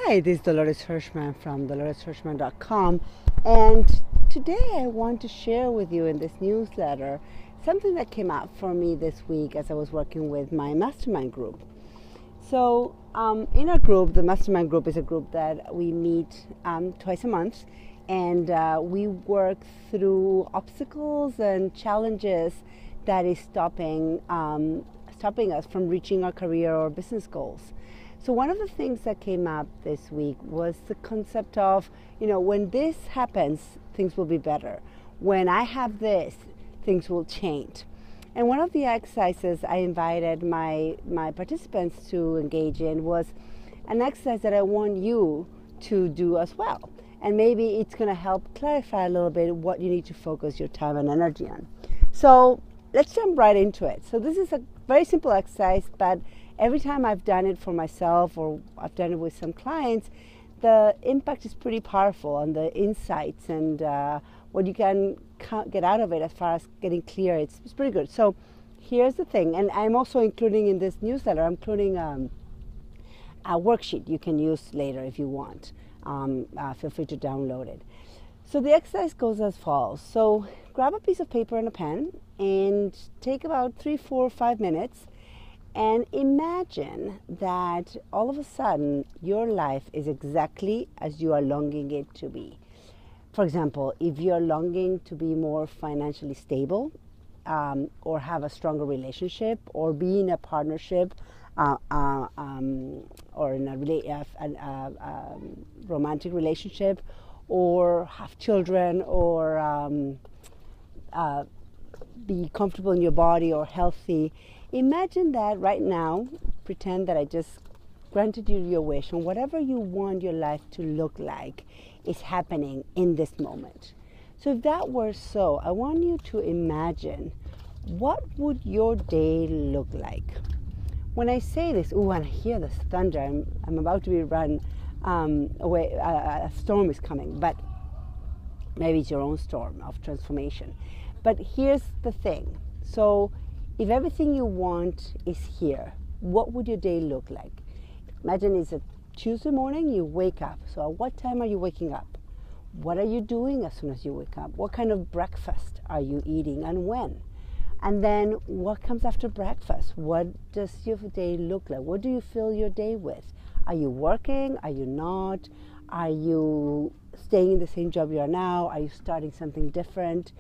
Hi, this is Dolores Hirschman from doloreshirschman.com, and today I want to share with you in this newsletter something that came out for me this week as I was working with my mastermind group. So, in our group, the mastermind group is a group that we meet twice a month, and we work through obstacles and challenges that is stopping us from reaching our career or business goals. So one of the things that came up this week was the concept of, when this happens, things will be better. When I have this, things will change. And one of the exercises I invited my participants to engage in was an exercise that I want you to do as well. And maybe it's going to help clarify a little bit what you need to focus your time and energy on. So let's jump right into it. So this is a very simple exercise, but every time I've done it for myself or I've done it with some clients, the impact is pretty powerful on the insights and what you can get out of it as far as getting clear. It's pretty good. So here's the thing, and I'm also including in this newsletter, I'm including a worksheet you can use later if you want. Feel free to download it. So the exercise goes as follows. So grab a piece of paper and a pen and take about 3, 4, 5 minutes and imagine that all of a sudden your life is exactly as you are longing it to be. For example, if you're longing to be more financially stable, or have a stronger relationship, or be in a partnership, or in a romantic relationship, or have children, or be comfortable in your body or healthy. Imagine that right now, pretend that I just granted you your wish, and whatever you want your life to look like is happening in this moment. So if that were so, I want you to imagine, what would your day look like? When I say this, and I hear this thunder, I'm about to be run away, a storm is coming, but maybe it's your own storm of transformation. But here's the thing. So if everything you want is here, what would your day look like? Imagine it's a Tuesday morning, you wake up. So at what time are you waking up? What are you doing as soon as you wake up? What kind of breakfast are you eating and when? And then what comes after breakfast? What does your day look like? What do you fill your day with? Are you working? Are you not? Are you staying in the same job you are now? Are you starting something different?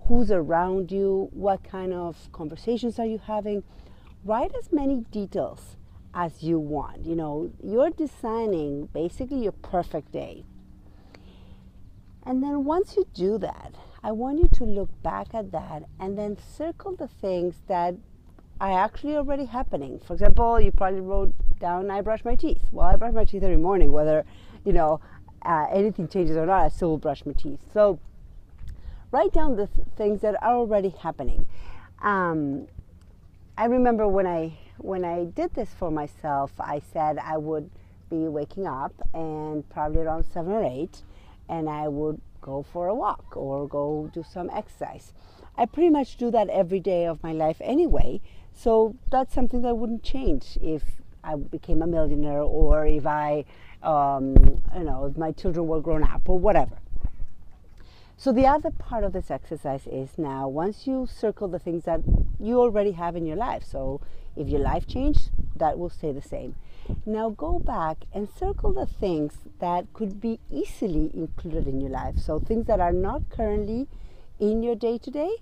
Who's around you? What kind of conversations are you having? Write as many details as you want. You're designing basically your perfect day. And then once you do that, I want you to look back at that and then circle the things that are actually already happening. For example, you probably wrote down, I brush my teeth. Well, I brush my teeth every morning, whether, anything changes or not, I still will brush my teeth. So write down the things that are already happening. I remember when I did this for myself, I said I would be waking up and probably around 7 or 8, and I would go for a walk or go do some exercise. I pretty much do that every day of my life anyway, so that's something that wouldn't change if I became a millionaire or if if my children were grown up or whatever. So the other part of this exercise is, now once you circle the things that you already have in your life, so if your life changed, that will stay the same. Now go back and circle the things that could be easily included in your life. So things that are not currently in your day-to-day,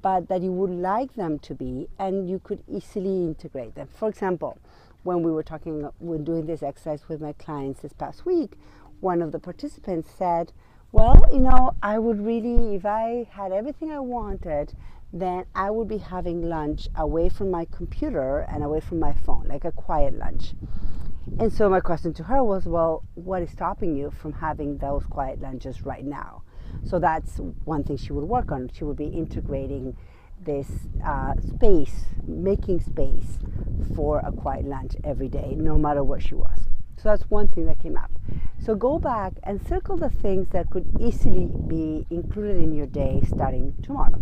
but that you would like them to be, and you could easily integrate them. For example, when doing this exercise with my clients this past week, one of the participants said, well, I would really, if I had everything I wanted, then I would be having lunch away from my computer and away from my phone, like a quiet lunch. And so my question to her was, well, what is stopping you from having those quiet lunches right now? So that's one thing she would work on. She would be integrating this space, making space for a quiet lunch every day, no matter where she was. So that's one thing that came up. So go back and circle the things that could easily be included in your day starting tomorrow.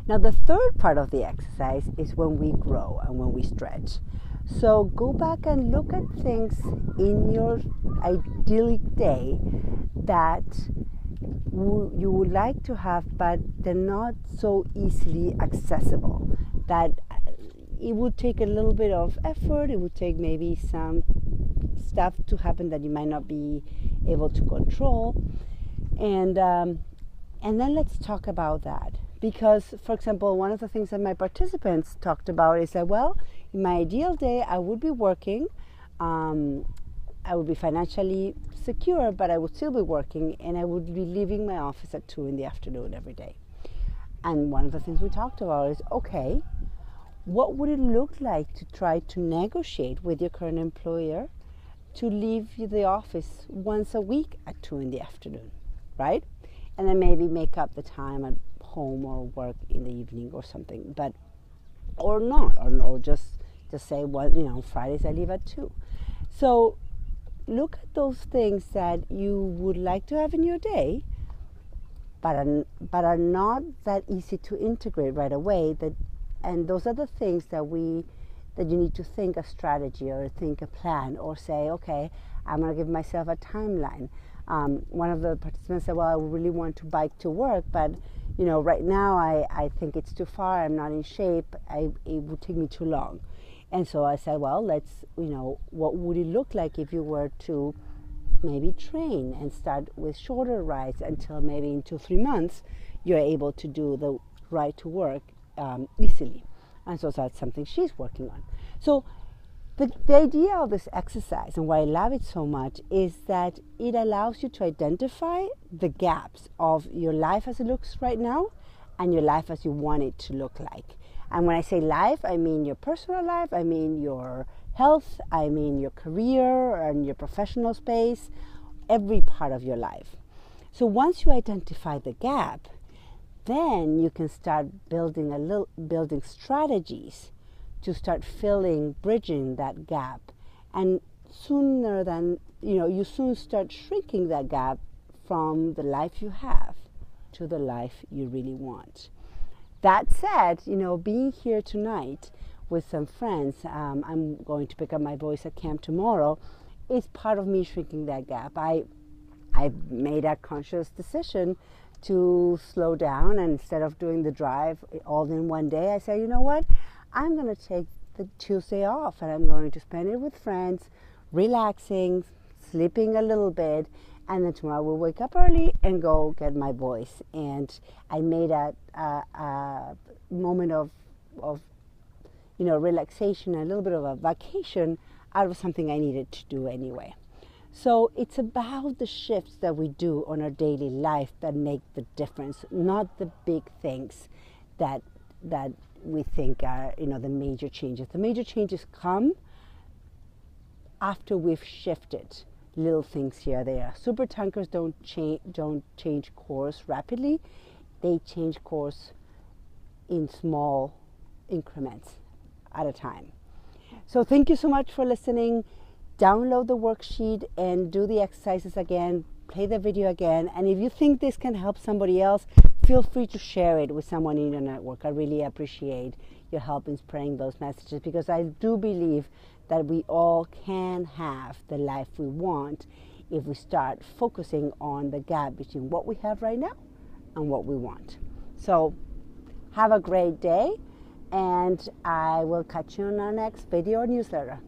Now, the third part of the exercise is when we grow and when we stretch. So go back and look at things in your idyllic day that you would like to have, but they're not so easily accessible. That it would take a little bit of effort. It would take maybe some stuff to happen that you might not be able to control. And then let's talk about that. Because, for example, one of the things that my participants talked about is that, well, in my ideal day, I would be working, I would be financially secure, but I would still be working, and I would be leaving my office at 2 in the afternoon every day. And one of the things we talked about is, okay, what would it look like to try to negotiate with your current employer to leave the office once a week at 2 in the afternoon, right? And then maybe make up the time at home or work in the evening or something, but or not, or just say, well, Fridays I leave at 2. So look at those things that you would like to have in your day, but are not that easy to integrate right away. And those are the things that you need to think a strategy or think a plan or say, okay, I'm going to give myself a timeline. One of the participants said, well, I really want to bike to work, but right now I think it's too far, I'm not in shape, it would take me too long. And so I said, well, what would it look like if you were to maybe train and start with shorter rides until maybe in 2-3 months you're able to do the ride to work easily. And so that's something she's working on. So the idea of this exercise and why I love it so much is that it allows you to identify the gaps of your life as it looks right now and your life as you want it to look like. And when I say life, I mean your personal life, I mean your health, I mean your career and your professional space, every part of your life. So once you identify the gap, then you can start building strategies to start bridging that gap, and sooner than you soon start shrinking that gap from the life you have to the life you really want. That said, being here tonight with some friends, I'm going to pick up my boys at camp tomorrow, is part of me shrinking that gap. I've made a conscious decision to slow down, and instead of doing the drive all in one day, I say, you know what? I'm going to take the Tuesday off and I'm going to spend it with friends, relaxing, sleeping a little bit, and then tomorrow we'll wake up early and go get my boys. And I made a moment of relaxation, a little bit of a vacation out of something I needed to do anyway. So it's about the shifts that we do on our daily life that make the difference, not the big things that we think are the major changes. The major changes come after we've shifted little things here or there. Super tankers don't change course rapidly. They change course in small increments at a time. So thank you so much for listening. Download the worksheet and do the exercises again, play the video again, and if you think this can help somebody else, feel free to share it with someone in your network. I really appreciate your help in spreading those messages, because I do believe that we all can have the life we want if we start focusing on the gap between what we have right now and what we want. So have a great day, and I will catch you in our next video or newsletter.